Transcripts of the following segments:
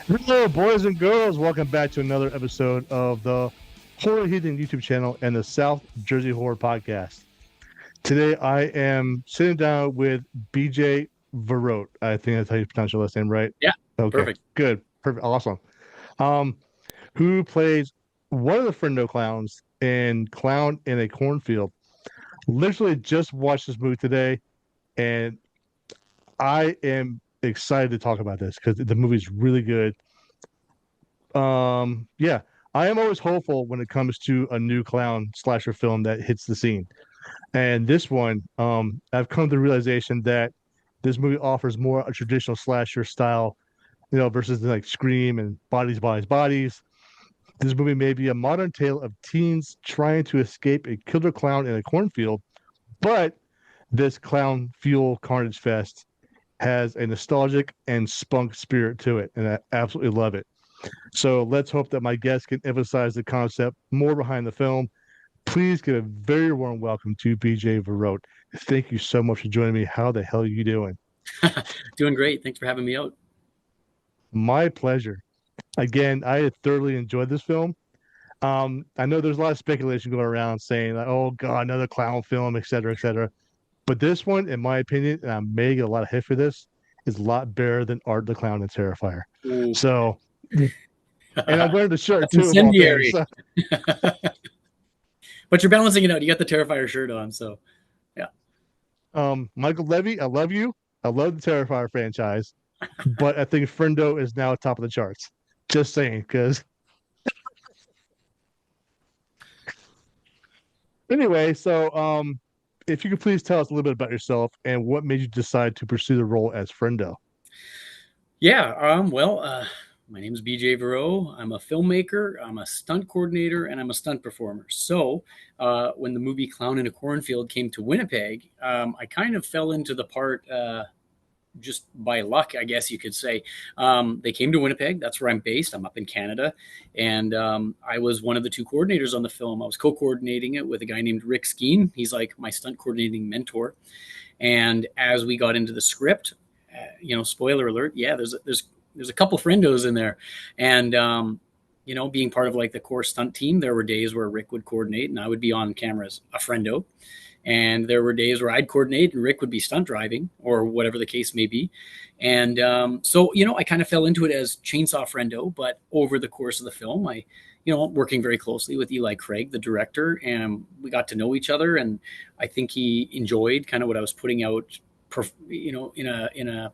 Hello, boys and girls. Welcome back to another episode of the Horror Heathen YouTube channel and the South Jersey Horror Podcast. Today, I am sitting down with BJ Verot. I think that's how you pronounce your last name, right? Yeah, Okay, perfect. good, perfect, awesome. Um, who plays one of the Frendo clowns in Clown in a Cornfield? Literally just watched this movie today, and I am excited to talk about this because the movie's really good. Yeah, I am always hopeful when it comes to a new clown slasher film that hits the scene. And this one, I've come to the realization that this movie offers more a traditional slasher style, versus like Scream and Bodies, Bodies, Bodies. This movie may be a modern tale of teens trying to escape a killer clown in a cornfield, but this clown fuel carnage fest has a nostalgic and spunk spirit to it, and I absolutely love it. So let's hope that my guests can emphasize the concept more behind the film. Please give a very warm welcome to BJ Verot. Thank you so much for joining me. How the hell are you doing? Doing great. Thanks for having me out. My pleasure. Again, I had thoroughly enjoyed this film. I know there's a lot of speculation going around saying, like, oh God, another clown film, et cetera, et cetera. But this one, in my opinion, and I may get a lot of hit for this, is a lot better than Art the Clown and Terrifier. Ooh. So, and I'm wearing the shirt That's too of all things. incendiary. So, But you're balancing it out. You got the Terrifier shirt on, so yeah. Michael Levy, I love you. I love the Terrifier franchise, but I think Frendo is now top of the charts. Just saying, because anyway, if you could please tell us a little bit about yourself and what made you decide to pursue the role as Frendo. Yeah. My name is BJ Verot. I'm a filmmaker, I'm a stunt coordinator, and I'm a stunt performer. So, when the movie Clown in a Cornfield came to Winnipeg, I kind of fell into the part just by luck, I guess you could say. They came to Winnipeg. That's where I'm based. I'm up in Canada. And I was one of the two coordinators on the film. I was co coordinating it with a guy named Rick Skeen. He's like my stunt coordinating mentor. And as we got into the script, spoiler alert, yeah, there's a couple friendos in there. And, being part of like the core stunt team, there were days where Rick would coordinate and I would be on camera as a friendo. And there were days where I'd coordinate and Rick would be stunt driving or whatever the case may be. And I kind of fell into it as Chainsaw Frendo. But over the course of the film, working very closely with Eli Craig, the director, and we got to know each other. And I think he enjoyed kind of what I was putting out, in a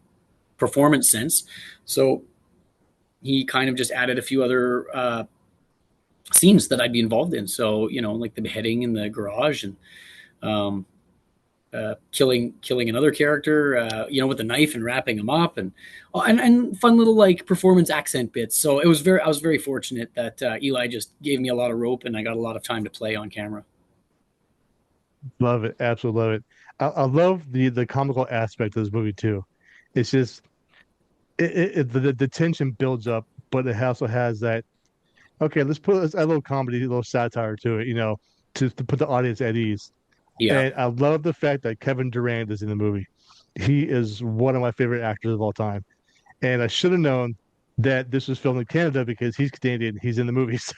performance sense. So he kind of just added a few other scenes that I'd be involved in. So, like the beheading in the garage and um, killing another character, with the knife and wrapping him up, and fun little like performance accent bits. So I was very fortunate that Eli just gave me a lot of rope, and I got a lot of time to play on camera. Love it, absolutely love it. I love the comical aspect of this movie too. It's just the tension builds up, but it also has that. Okay, let's add a little comedy, a little satire to it, to put the audience at ease. Yeah. And I love the fact that Kevin Durant is in the movie. He is one of my favorite actors of all time. And I should have known that this was filmed in Canada because he's Canadian. He's in the movies.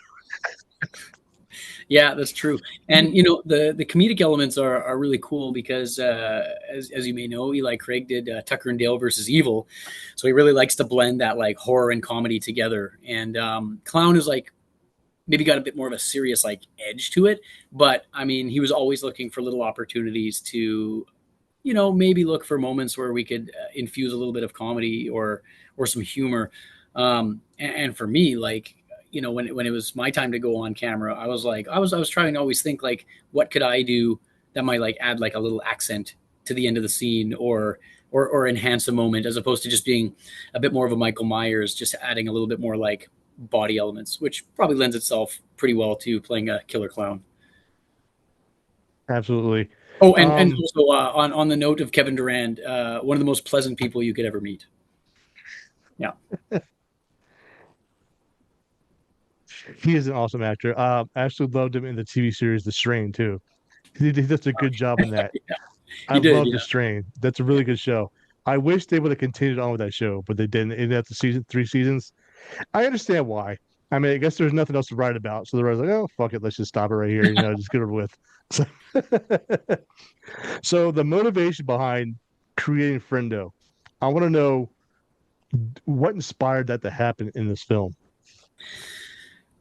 Yeah, that's true. And the comedic elements are really cool because as you may know, Eli Craig did Tucker and Dale versus Evil, so he really likes to blend that like horror and comedy together. And Clown is like maybe got a bit more of a serious like edge to it, but I mean he was always looking for little opportunities to maybe look for moments where we could infuse a little bit of comedy or some humor. And for me, like when it was my time to go on camera, I was like, I was trying to always think like, what could I do that might like add like a little accent to the end of the scene or enhance a moment as opposed to just being a bit more of a Michael Myers, just adding a little bit more like body elements, which probably lends itself pretty well to playing a killer clown. Absolutely. Oh, and Um, also on the note of Kevin Durant, one of the most pleasant people you could ever meet. Yeah. he is an awesome actor. I actually loved him in the TV series The Strain too. He does a good job in that. Yeah, I he did. love The Yeah. Strain. That's a really good show. I wish they would have continued on with that show, but they didn't. It ended after season 3 seasons. I understand why. I mean, I guess there's nothing else to write about, so the writer's like, "Oh, fuck it, let's just stop it right here. Just get it over with." So, so the motivation behind creating Frendo, I want to know what inspired that to happen in this film.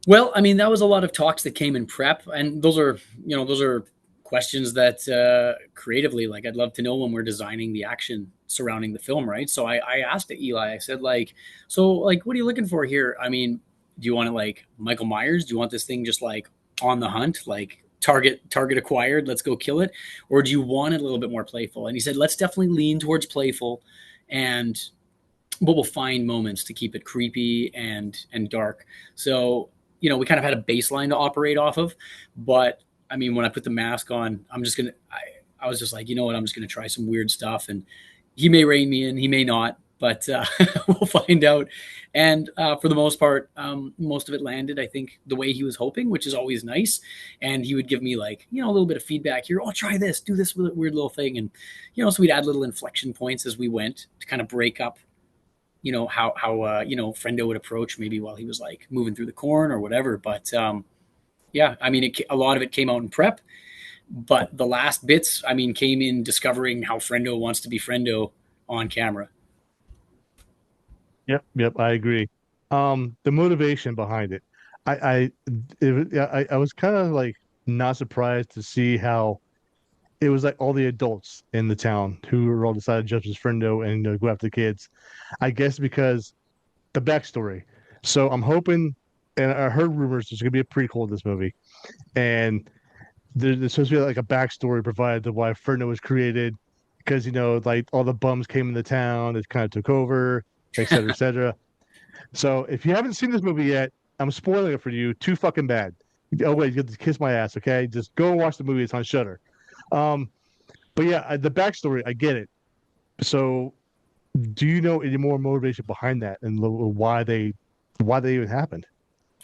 Well, I mean, that was a lot of talks that came in prep, and those are questions that creatively, like, I'd love to know when we're designing the action surrounding the film, right? So I asked Eli, I said, like, so, like, what are you looking for here? I mean, do you want it like Michael Myers? Do you want this thing just like on the hunt, like target acquired, let's go kill it, or do you want it a little bit more playful? And he said, let's definitely lean towards playful, and but we'll find moments to keep it creepy and dark. So we kind of had a baseline to operate off of. But I mean, when I put the mask on, I was just like, you know what, I'm just gonna try some weird stuff, and he may rein me in, he may not, but we'll find out. And for the most part, most of it landed, I think, the way he was hoping, which is always nice. And he would give me, like, a little bit of feedback here. Oh, try this, do this weird little thing, and so we'd add little inflection points as we went to kind of break up how Frendo would approach, maybe while he was like moving through the corn or whatever. But yeah, I mean, a lot of it came out in prep, but the last bits, I mean, came in discovering how Frendo wants to be Frendo on camera. Yep, yep, I agree. The motivation behind it, I was kind of like not surprised to see how it was like all the adults in the town who were all decided to judge his friendo and go after the kids. I guess because the backstory. So I'm hoping, and I heard rumors there's gonna be a prequel to this movie, and there's supposed to be like a backstory provided to why Frendo was created, because like all the bums came into town, it kind of took over, et cetera, et cetera. So if you haven't seen this movie yet, I'm spoiling it for you. Too fucking bad. Oh wait, you have to kiss my ass, okay? Just go and watch the movie. It's on Shudder. Um, but yeah, the backstory, I get it. So, do you know any more motivation behind that and why they even happened?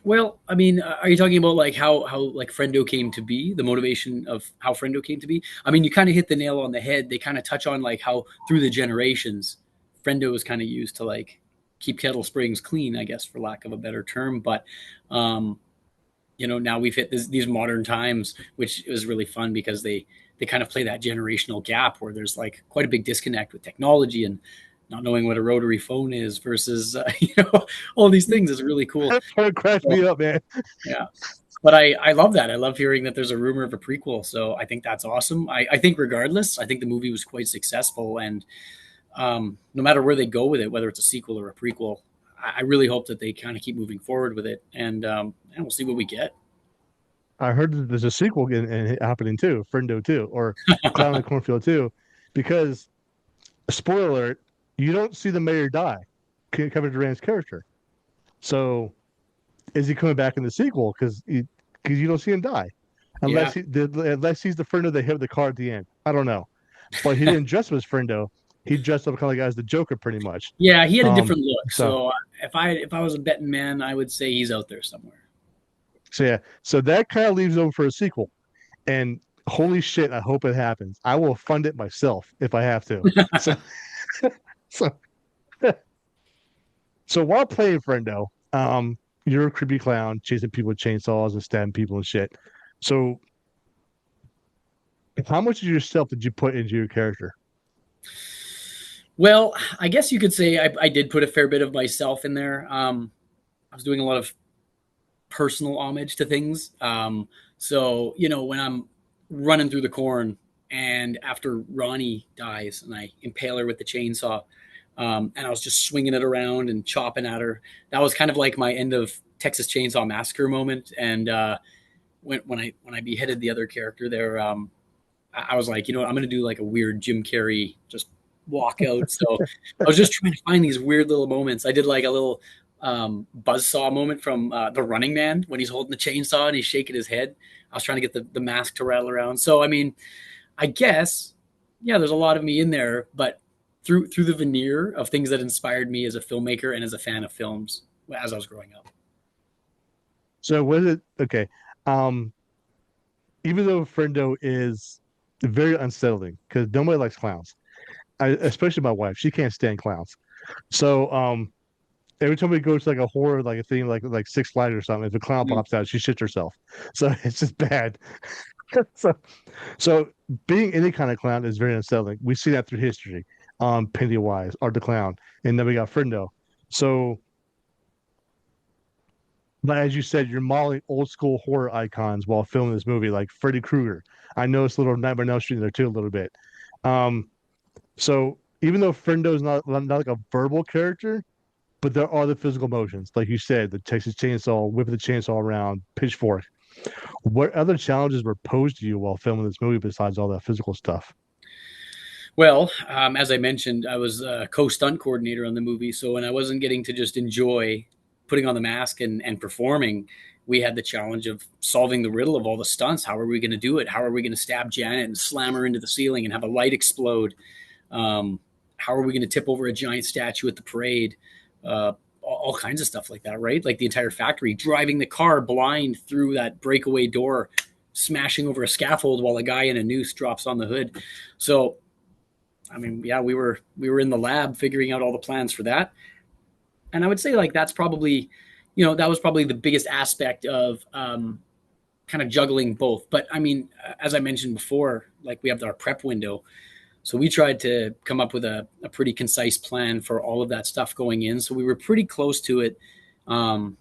Well, I mean, are you talking about like how like Frendo came to be, the motivation of how Frendo came to be? I mean, you kind of hit the nail on the head. They kind of touch on like how through the generations, Frendo was kind of used to like keep Kettle Springs clean, I guess, for lack of a better term. But um, now we've hit these modern times, which is really fun because they kind of play that generational gap where there's like quite a big disconnect with technology and not knowing what a rotary phone is versus all these things is really cool. That part cracked So, me up, man. yeah, but I love that. I love hearing that there's a rumor of a prequel. So I think that's awesome. I think regardless, I think the movie was quite successful, and no matter where they go with it, whether it's a sequel or a prequel, I really hope that they kind of keep moving forward with it, and we'll see what we get. I heard that there's a sequel happening too, Friendo too, or Clown in the Cornfield too, because spoiler alert, you don't see the mayor die, Kevin Durant's character. So is he coming back in the sequel? Because you don't see him die Yeah, unless he's the Friendo that hit the car at the end. I don't know, but he didn't dress up as Friendo. He dressed up kind of like as the Joker, pretty much. yeah, he had a Um, different look. so So if I was a betting man, I would say he's out there somewhere. so yeah, so that kind of leaves over for a sequel. And holy shit, I hope it happens. I will fund it myself if I have to. So so so while playing Friendo, you're a creepy clown chasing people with chainsaws and stabbing people and shit. So how much of yourself did you put into your character? Well, I guess you could say I did put a fair bit of myself in there. I was doing a lot of personal homage to things. So when I'm running through the corn, and after Ronnie dies, and I impale her with the chainsaw, and I was just swinging it around and chopping at her. That was kind of like my end of Texas Chainsaw Massacre moment. And when I beheaded the other character there, I was like, I'm going to do like a weird Jim Carrey just walk out. So I was just trying to find these weird little moments. I did like a little buzzsaw moment from The Running Man when he's holding the chainsaw and he's shaking his head. I was trying to get the mask to rattle around. So I mean, I guess, yeah, there's a lot of me in there, but through the veneer of things that inspired me as a filmmaker and as a fan of films as I was growing up. So was it okay? Um, Even though Friendo is very unsettling because nobody likes clowns, especially my wife. She can't stand clowns. So every time we go to like a horror like a thing like Six Flags or something, if a clown Mm. pops out, she shits herself. So it's just bad. so so being any kind of clown is very unsettling. We see that through history. Pennywise, Art the Clown, and then we got Frendo. So, but as you said, you're modeling old school horror icons while filming this movie, like Freddy Krueger. I noticed a little Nightmare on Elm Street in there too, a little bit. Um, so even though Frendo is not like a verbal character, but there are the physical motions, like you said, the Texas Chainsaw, whipping the chainsaw around, pitchfork. What other challenges were posed to you while filming this movie besides all that physical stuff? Well, as I mentioned, I was a co-stunt coordinator on the movie, so when I wasn't getting to just enjoy putting on the mask and performing, we had the challenge of solving the riddle of all the stunts. How are we going to do it? How are we going to stab Janet and slam her into the ceiling and have a light explode? Um, how are we going to tip over a giant statue at the parade? All kinds of stuff like that, right? Like the entire factory, driving the car blind through that breakaway door, smashing over a scaffold while a guy in a noose drops on the hood. So I mean, yeah, we were in the lab figuring out all the plans for that, and I would say like that's probably, that was probably the biggest aspect of kind of juggling both. But I mean, as I mentioned before, like we have our prep window, so we tried to come up with a pretty concise plan for all of that stuff going in. So we were pretty close to it, and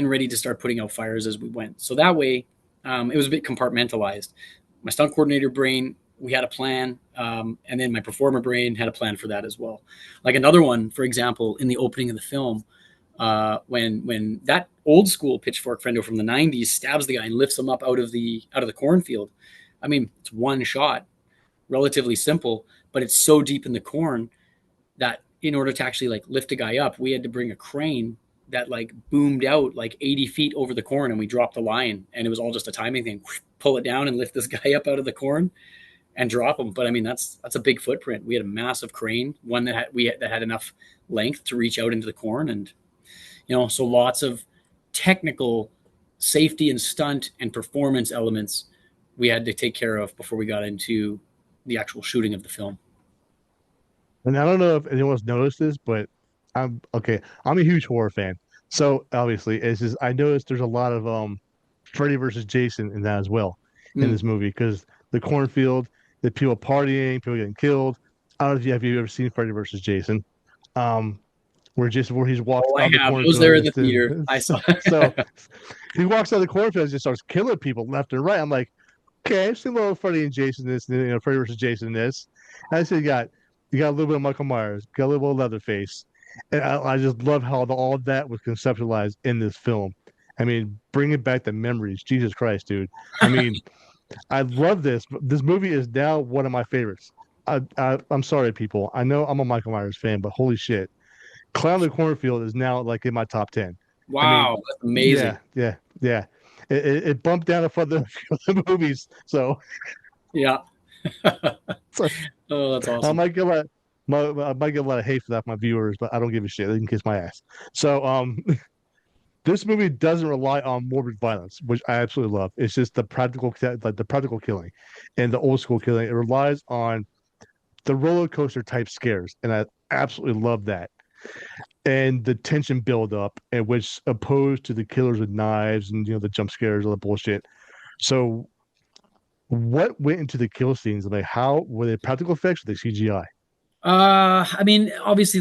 ready to start putting out fires as we went. So that way, it was a bit compartmentalized. My stunt coordinator brain, we had a plan, and then my performer brain had a plan for that as well. Like another one, for example, in the opening of the film, when that old school pitchfork Frendo from the '90s stabs the guy and lifts him up out of the cornfield. I mean, it's one shot, relatively simple, but it's so deep in the corn that in order to actually like lift a guy up, we had to bring a crane that like boomed out like 80 feet over the corn, and we dropped the line, and it was all just a timing thing. Pull it down and lift this guy up out of the corn and drop him. But I mean, that's a big footprint. We had a massive crane, one that had enough length to reach out into the corn, and so lots of technical safety and stunt and performance elements we had to take care of before we got into the actual shooting of the film. And I don't know if anyone's noticed this, but I'm okay. I'm a huge horror fan. So obviously, it's just I noticed there's a lot of Freddy versus Jason in that as well in Mm. this movie because the cornfield, the people partying, people getting killed. I don't know if you ever seen Freddy versus Jason, um, where he walks Oh, I out the have. I was cornfield there and in the theater. I saw. so he walks out the cornfield and just starts killing people left and right. I'm like, okay, I've seen a little Freddy and Jason in this, Freddy versus Jason in this. And I said you got a little bit of Michael Myers, got a little bit of Leatherface, and I just love how all of that was conceptualized in this film. I mean, bringing back the memories, Jesus Christ, dude. I mean, I love this. This movie is now one of my favorites. I'm sorry, people. I know I'm a Michael Myers fan, but holy shit, Clown the Cornfield is now like in my top 10. I mean, Wow, that's amazing. yeah, yeah, yeah. It bumped down in front of the movies, Yeah. so Oh, that's I awesome. might get a lot, I might get a lot of hate for that from my viewers, but I don't give a shit. They can kiss my ass. So, this movie doesn't rely on morbid violence, which I absolutely love. It's just like the practical killing, and the old school killing. It relies on the roller coaster type scares, and I absolutely love that. And the tension build up, and which opposed to the killers with knives and the jump scares, all the bullshit. So, what went into the kill scenes? Like, how were they practical effects or the CGI? I mean, obviously,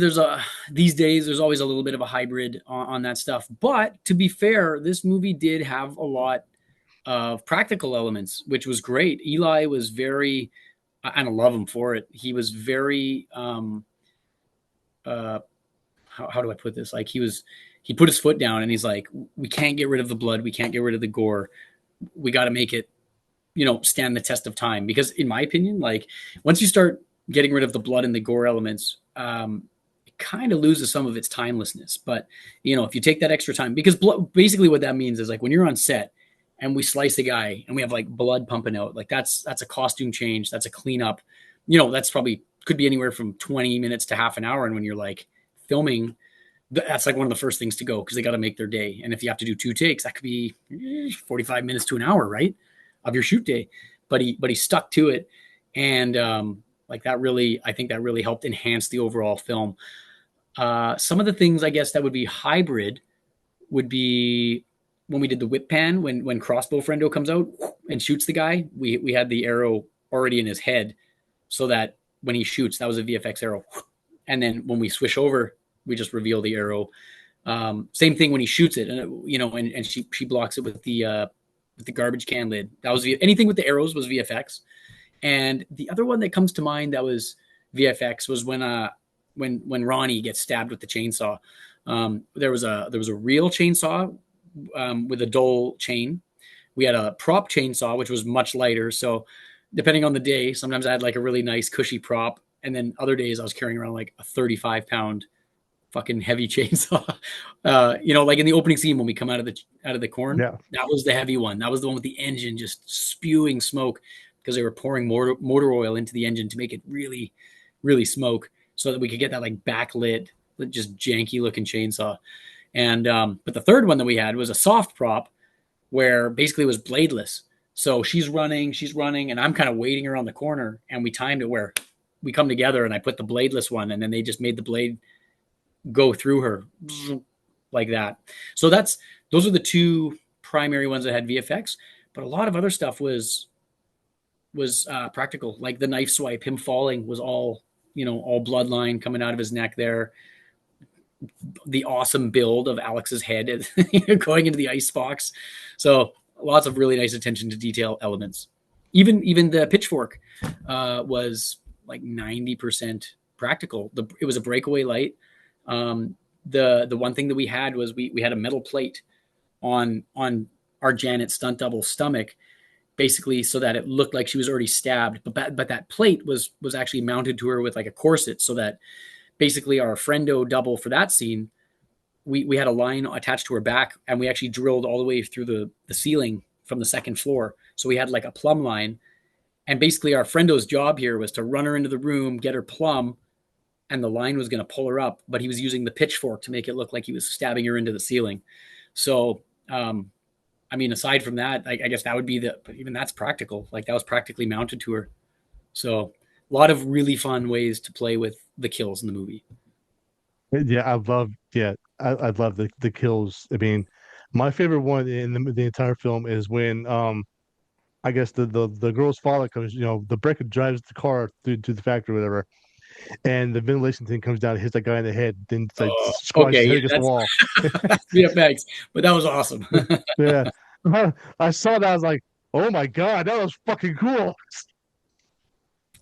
these days there's always a little bit of a hybrid on that stuff. But to be fair, this movie did have a lot of practical elements, which was great. Eli was very, and I love him for it. He was very, uh, how do I put this? Like he put his foot down and he's like, we can't get rid of the blood, we can't get rid of the gore. We got to make it stand the test of time, because in my opinion, like once you start getting rid of the blood and the gore elements, it kind of loses some of its timelessness. But if you take that extra time, because basically what that means is like when you're on set and we slice a guy and we have like blood pumping out, like that's a costume change, that's a cleanup. That's probably could be anywhere from 20 minutes to half an hour, and when you're like filming, that's like one of the first things to go because they got to make their day. And if you have to do two takes, that could be 45 minutes to an hour, right, of your shoot day. But he stuck to it, and like that really, I think that really helped enhance the overall film. Some of the things I guess that would be hybrid would be when we did the whip pan, when crossbow friendo comes out and shoots the guy, we had the arrow already in his head, so that when he shoots, that was a VFX arrow. And then when we swish over, we just reveal the arrow. Same thing when he shoots it, and and she blocks it with the garbage can lid. That was anything with the arrows was VFX. And the other one that comes to mind that was VFX was when Ronnie gets stabbed with the chainsaw. There was a real chainsaw with a dull chain. We had a prop chainsaw which was much lighter. So depending on the day, sometimes I had like a really nice cushy prop, and then other days I was carrying around like a 35-pound fucking heavy chainsaw. Like in the opening scene when we come out of the corn, Yeah. that was the heavy one. That was the one with the engine just spewing smoke because they were pouring motor oil into the engine to make it really, really smoke, so that we could get that like backlit, just janky looking chainsaw. And but the third one that we had was a soft prop where basically it was bladeless. So she's running, and I'm kind of waiting around the corner, and we timed it where we come together, and I put the bladeless one, and then they just made the blade go through her like that. So those are the two primary ones that had VFX, but a lot of other stuff was practical. Like the knife swipe, him falling was all bloodline coming out of his neck there. The awesome build of Alex's head going into the ice box. So lots of really nice attention to detail elements. Even the pitchfork was like 90% practical. It was a breakaway light. The one thing that we had was we had a metal plate on our Janet stunt double stomach, basically so that it looked like she was already stabbed. But that plate was actually mounted to her with like a corset, so that basically our friendo double for that scene, we had a line attached to her back, and we actually drilled all the way through the ceiling from the second floor. So we had like a plumb line, and basically our friendo's job here was to run her into the room, get her plumb, and the line was going to pull her up, but he was using the pitchfork to make it look like he was stabbing her into the ceiling. So, aside from that, I guess that would be but even that's practical. Like that was practically mounted to her. So a lot of really fun ways to play with the kills in the movie. Yeah, I love the kills. I mean, my favorite one in the entire film is when I guess the girl's father comes, the breaker drives the car through to the factory or whatever, and the ventilation thing comes down, hits that guy in the head, then it's like Oh, squashes okay. his head Yeah, against the wall. that's VFX, but that was awesome. Yeah. I saw that, I was like, oh my God, that was fucking cool.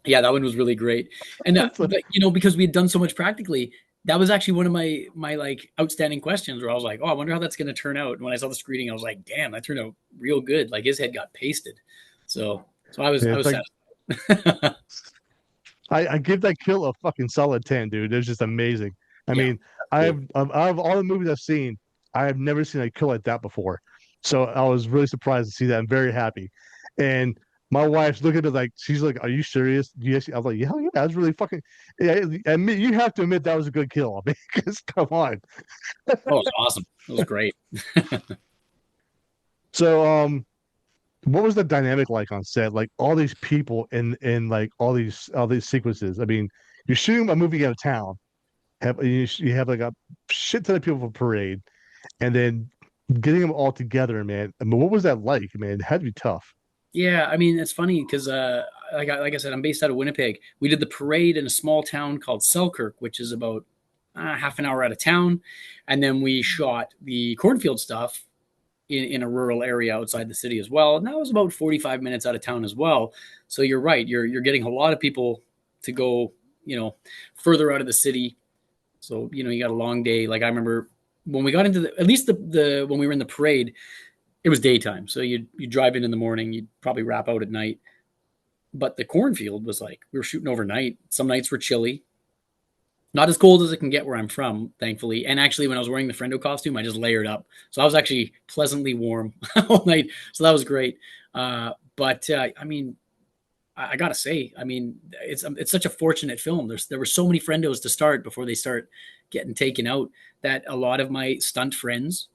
Yeah, that one was really great. And That's like, but because we had done so much practically, that was actually one of my like outstanding questions where I was like, oh, I wonder how that's going to turn out. And when I saw the screening, I was like, damn, that turned out real good. Like his head got pasted. So I it's was like satisfied. I give that kill a fucking solid 10, dude. It's just amazing. I Yeah, mean, absolutely. out of all the movies I've seen, I have never seen a kill like that before. So I was really surprised to see that. I'm very happy. And my wife's looking at it like, she's like, "Are you serious?" Yes. I was like, "Yeah, yeah, that's really fucking." Yeah, admit, you have to admit that was a good kill. I mean, because come on. Oh, it was awesome. It was great. So, what was the dynamic like on set? Like all these people in like all these sequences. I mean, you're shooting a movie out of town. You have like a shit ton of people for parade, and then getting them all together, man. I mean, what was that like, man? It had to be tough. Yeah, it's funny because like I said, I'm based out of Winnipeg. We did the parade in a small town called Selkirk, which is about half an hour out of town, and then we shot the Cornfield stuff in a rural area outside the city as well. And that was about 45 minutes out of town as well. So you're right. You're getting a lot of people to go, further out of the city. So, you got a long day. Like I remember when we got into at least the when we were in the parade, it was daytime. So you drive in the morning, you'd probably wrap out at night. But the cornfield was like, we were shooting overnight. Some nights were chilly. Not as cold as it can get where I'm from, thankfully. And actually, when I was wearing the Frendo costume, I just layered up, so I was actually pleasantly warm all night. So that was great. But I gotta say, it's such a fortunate film. There were so many Frendos to start before they start getting taken out that a lot of my stunt friends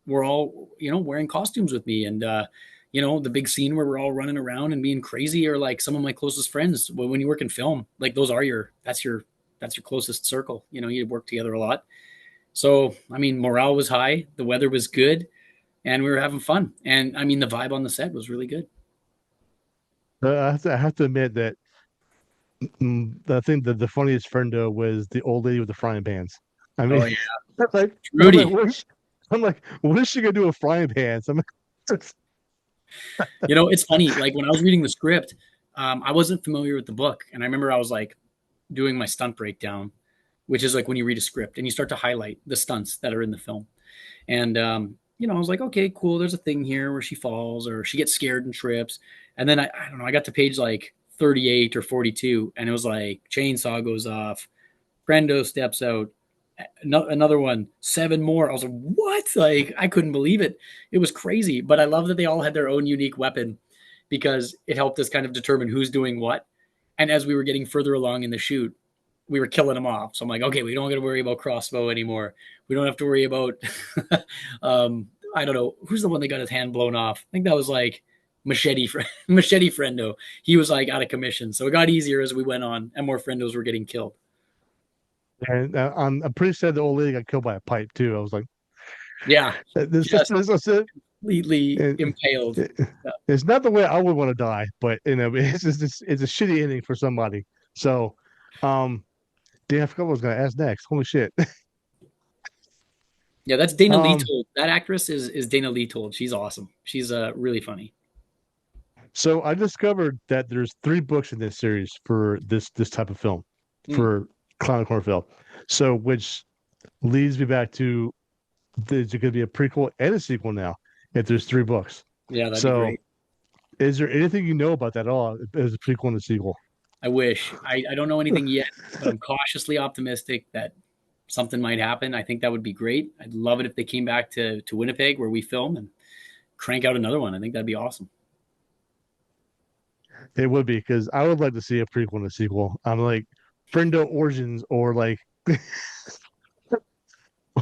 were all wearing costumes with me, and the big scene where we're all running around and being crazy, or like some of my closest friends when you work in film, like that's your closest circle. You know, you work together a lot. So, I mean, morale was high, the weather was good, and we were having fun. And I mean, the vibe on the set was really good. I have to admit that I think that the funniest friendo was the old lady with the frying pans. I mean, Oh yeah, like I'm like, Rudy. I'm like, what is she gonna do with frying pans? I'm like, You know, it's funny. Like when I was reading the script, I wasn't familiar with the book, and I remember I was like doing my stunt breakdown, which is like when you read a script and you start to highlight the stunts that are in the film. And you know, I was like, okay, cool. There's a thing here where she falls or she gets scared and trips. And then I don't know, I got to page like 38 or 42, and it was like chainsaw goes off, Frendo steps out, another one, seven more. I was like, what? Like, I couldn't believe it. It was crazy. But I love that they all had their own unique weapon because it helped us kind of determine who's doing what. And as we were getting further along in the shoot, we were killing them off. So I'm like, okay, we don't got to worry about crossbow anymore. We don't have to worry about, I don't know, who's the one that got his hand blown off? I think that was like Machete Frendo. He was like out of commission. So it got easier as we went on and more Frendos were getting killed. and I'm pretty sad the old lady got killed by a pipe too. I was like, Yeah, just this it. completely impaled. Yeah. It's not the way I would want to die, but you know, it's a shitty ending for somebody. So, um, damn, I forgot what I was gonna ask next. Holy shit. Yeah, that's Dana Um, Leetold. That actress is Dana Leetold. She's awesome. She's really funny. so I discovered that there's 3 books in this series for this type of film Mm, for Clown and Cornfield. So, which leads me back to there's going to be a prequel and a sequel now if there's 3 books. yeah, that'd be So, great. is there anything you know about that at all as a prequel and a sequel? I wish. I don't know anything yet, but I'm cautiously optimistic that something might happen. I think that would be great. I'd love it if they came back to Winnipeg where we film and crank out another one. I think that'd be awesome. It would be because I would like to see a prequel and a sequel. I'm like Frendo Origins or like or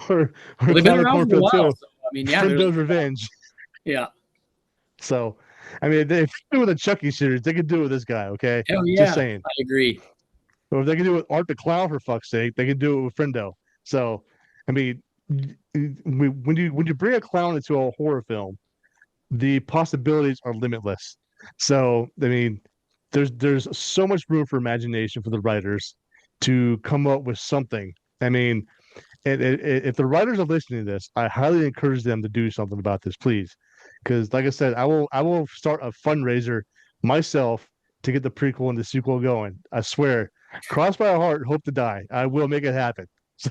Well, or they've been Clown and around for a Cornfield while, too. so I mean, yeah, there's Frendo's Revenge. yeah, So, I mean, if they do it with a Chucky series, they could do it with this guy. Okay, hell just yeah, saying. I agree. Or if they can do it with Art the Clown for fuck's sake, they can do it with Frendo. So, I mean, when you bring a clown into a horror film, the possibilities are limitless. So, I mean, there's so much room for imagination for the writers to come up with something. I mean, if the writers are listening to this, I highly encourage them to do something about this, please. Because, like I said, I will start a fundraiser myself to get the prequel and the sequel going. I swear, cross my heart, hope to die. I will make it happen. So,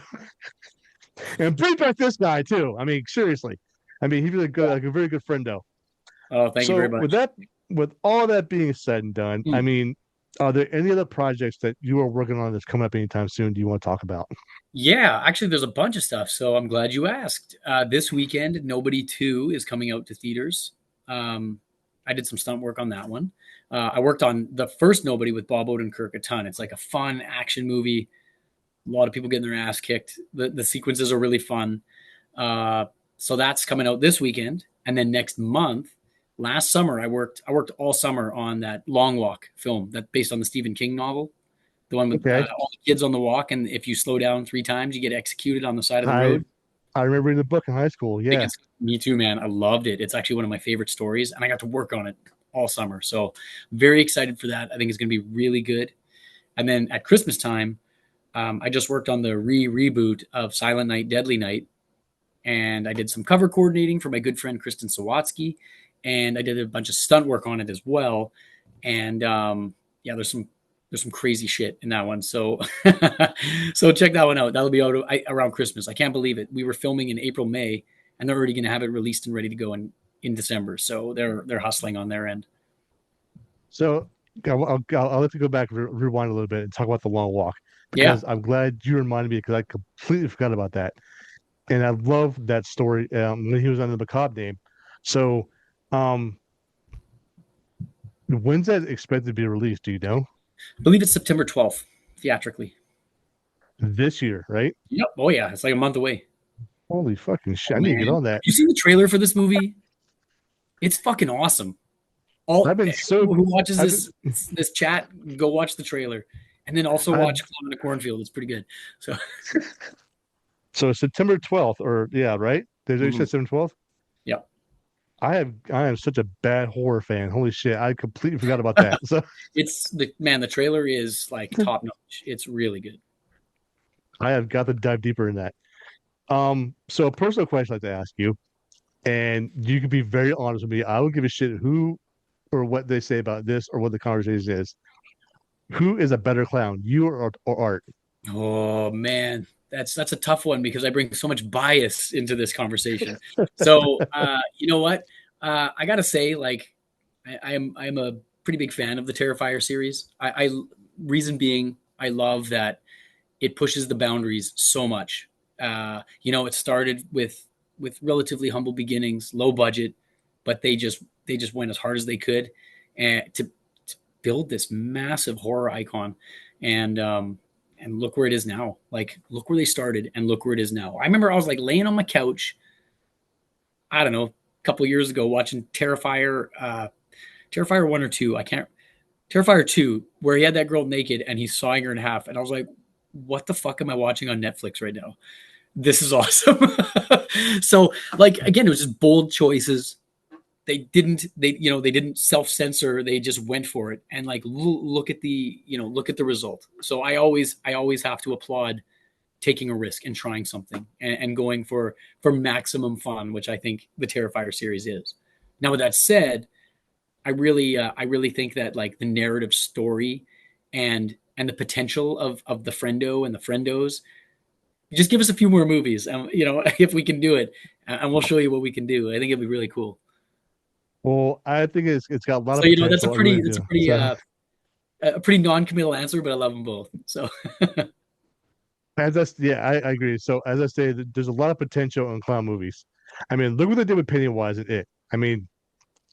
and bring back this guy too. I mean, seriously. I mean, he's really good, like a very good friendo. Oh, thank you very So much. with all that being said and done, I Hmm. mean, are there any other projects that you are working on that's coming up anytime soon? Do you want to talk about? Yeah, actually, there's a bunch of stuff. So I'm glad you asked. This weekend, Nobody 2 is coming out to theaters. Um, I did some stunt work on that one. I worked on the first Nobody with Bob Odenkirk a ton. It's like a fun action movie. A lot of people getting their ass kicked. The sequences are really fun. Uh, so that's coming out this weekend, and then next month. Last summer, I worked all summer on that Long Walk film that based on the Stephen King novel, the one with Okay. all the kids on the walk, and if you slow down 3 times, you get executed on the side of the I road. I remember reading the book in high school. I think Yeah. it's me too, man. I loved it. It's actually one of my favorite stories, and I got to work on it all summer. So very excited for that. I think it's going to be really good. And then at Christmas time, I just worked on the reboot of Silent Night, Deadly Night, and I did some cover coordinating for my good friend Kristen Sawatsky, and I did a bunch of stunt work on it as well. And yeah, there's some crazy shit in that one. So so check that one out. That'll be out around Christmas. I can't believe it. We were filming in April, May, and they're already going to have it released and ready to go in December. So they're hustling on their end. So I'll have to go back and rewind a little bit and talk about the long walk Yeah, because I'm glad you reminded me because I completely forgot about that. And I love that story when he was under the macabre name. So, um, when's that expected to be released? Do you know? I believe it's September 12th theatrically. This year, right? Yep. Oh yeah, it's like a month away. Holy fucking shit! Oh I need to get man, on that. you seen the trailer for this movie? It's fucking awesome. All I've been so who watches I've been this chat, go watch the trailer. And then also I watch Clown in the Cornfield. It's pretty good. So, so September 12th, or yeah, right? Did you say mhm. September 12th? Yeah. I am such a bad horror fan. Holy shit, I completely forgot about that. So It's the man, the trailer is like top notch. It's really good. I have got to dive deeper in that. So a personal question I'd like to ask you, and you can be very honest with me. I don't give a shit who or what they say about this or what the conversation is. Who is a better clown, you or Art? Oh man, that's a tough one because I bring so much bias into this conversation. So you know what? I gotta say, like, I'm a pretty big fan of the Terrifier series. I reason being, I love that it pushes the boundaries so much. It started with relatively humble beginnings, low budget, but they just went as hard as they could, and to build this massive horror icon, and look where it is now. Like, look where they started, and look where it is now. I remember I was like laying on my couch, I don't know, a couple years ago, watching Terrifier 1 or 2. I can't Terrifier 2, where he had that girl naked and he's sawing her in half. And I was like, what the fuck am I watching on Netflix right now? This is awesome. So, like, again, it was just bold choices. They didn't self-censor. They just went for it. And like, look at the result. So I always have to applaud taking a risk and trying something, and going for maximum fun, which I think the Terrifier series is. Now, with that said, I really think that, like, the narrative story and the potential of the Frendo and the Frendos, just give us a few more movies, if we can do it, and we'll show you what we can do. I think it'd be really cool. Well, I think it's got a lot of So, that's a potential. I really pretty that's a do. pretty So uh a pretty non-committal answer, but I love them both. So, yeah, I agree. So as I say, there's a lot of potential in clown movies. I mean, look what they did with Pennywise and It. I mean,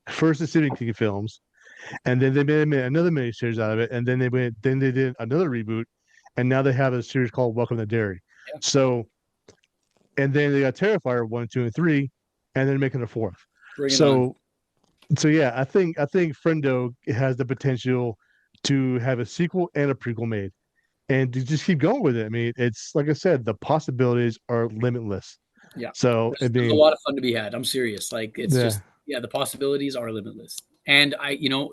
first the Stephen King films, and then they made another miniseries out of it, and then they did another reboot, and now they have a series called Welcome to Derry. yeah, So, and then they got Terrifier 1, 2, and 3, and then making a fourth. bring it on. So, so yeah, I think Frendo has the potential to have a sequel and a prequel made, and to just keep going with it. I mean, it's like I said, the possibilities are limitless. Yeah, So, I there's a mean, lot of fun to be had. I'm serious. Like, it's yeah, just, yeah, the possibilities are limitless. And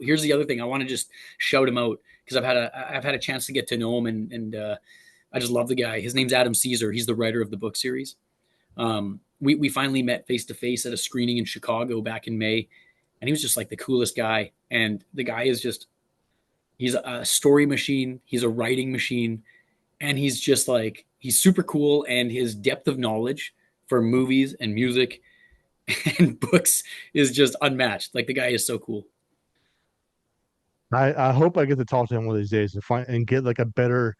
here's the other thing. I want to just shout him out because I've had a chance to get to know him, and I just love the guy. His name's Adam Caesar. He's the writer of the book series. We finally met face to face at a screening in Chicago back in May, and he was just like the coolest guy. And the guy is just, he's a story machine. He's a writing machine, and he's super cool. And his depth of knowledge for movies and music and books is just unmatched. Like, the guy is so cool. I hope I get to talk to him one of these days and find and get like a better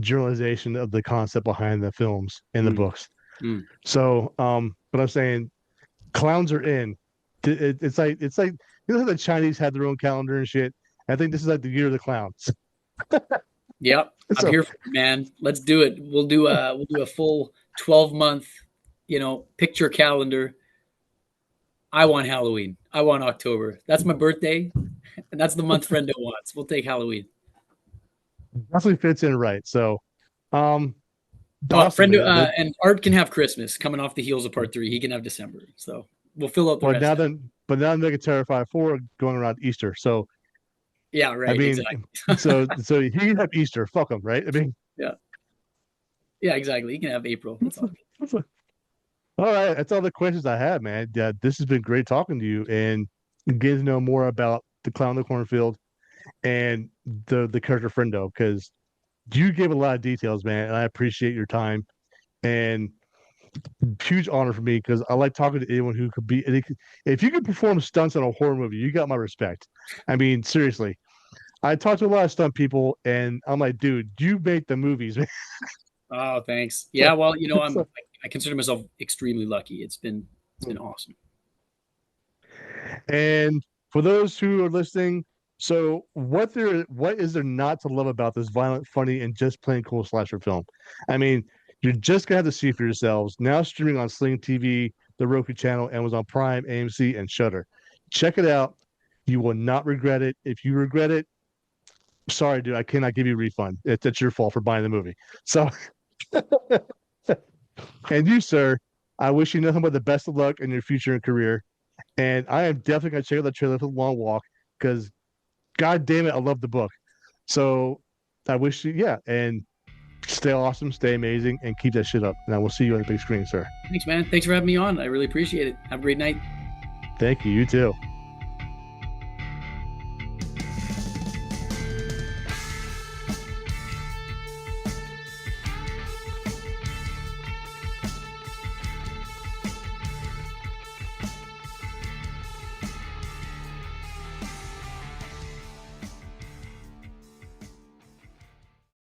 generalization of the concept behind the films and the Mm, books. mm. So, but I'm saying clowns are in. It's like how the Chinese had their own calendar and shit. I think this is like the year of the clowns. Yep, I'm So here for it, man. Let's do it. We'll do a full 12-month, picture calendar. I want Halloween. I want October. That's my birthday, and that's the month Frendo wants. We'll take Halloween. definitely fits in right. So, um, Oh, awesome, Frendo, man. That and Art can have Christmas coming off the heels of part 3. He can have December. So we'll fill out the but rest now then. then, but now they get Terrifier 4 going around Easter. So Yeah, I right. mean, Exactly. so he can have Easter. Fuck him, right? I mean, Yeah. Yeah, exactly. He can have April. That's all good. all right. That's all the questions I have, man. Yeah, this has been great talking to you and getting to know more about the clown in the cornfield and the character Friendo because you gave a lot of details, man, and I appreciate your time and huge honor for me because I like talking to anyone who could be. If you could perform stunts in a horror movie, you got my respect. I mean, seriously, I talk to a lot of stunt people, and I'm like, dude, you make the movies, man. Oh, thanks. Yeah, So, well, so, I consider myself extremely lucky. It's been awesome. and for those who are listening, so what is there not to love about this violent, funny, and just plain cool slasher film? I mean, you're just gonna have to see for yourselves. Now streaming on Sling TV, the Roku channel, Amazon Prime, AMC, and Shudder. Check it out. You will not regret it. If you regret it, sorry, dude, I cannot give you a refund. It's your fault for buying the movie. So, and you, sir, I wish you nothing but the best of luck in your future and career. And I am definitely gonna check out the trailer for the long walk because, god damn it, I love the book. So, I wish you, yeah, and stay awesome, stay amazing, and keep that shit up. And I will see you on the big screen, sir. Thanks, man. Thanks for having me on. I really appreciate it. Have a great night. Thank you. You too.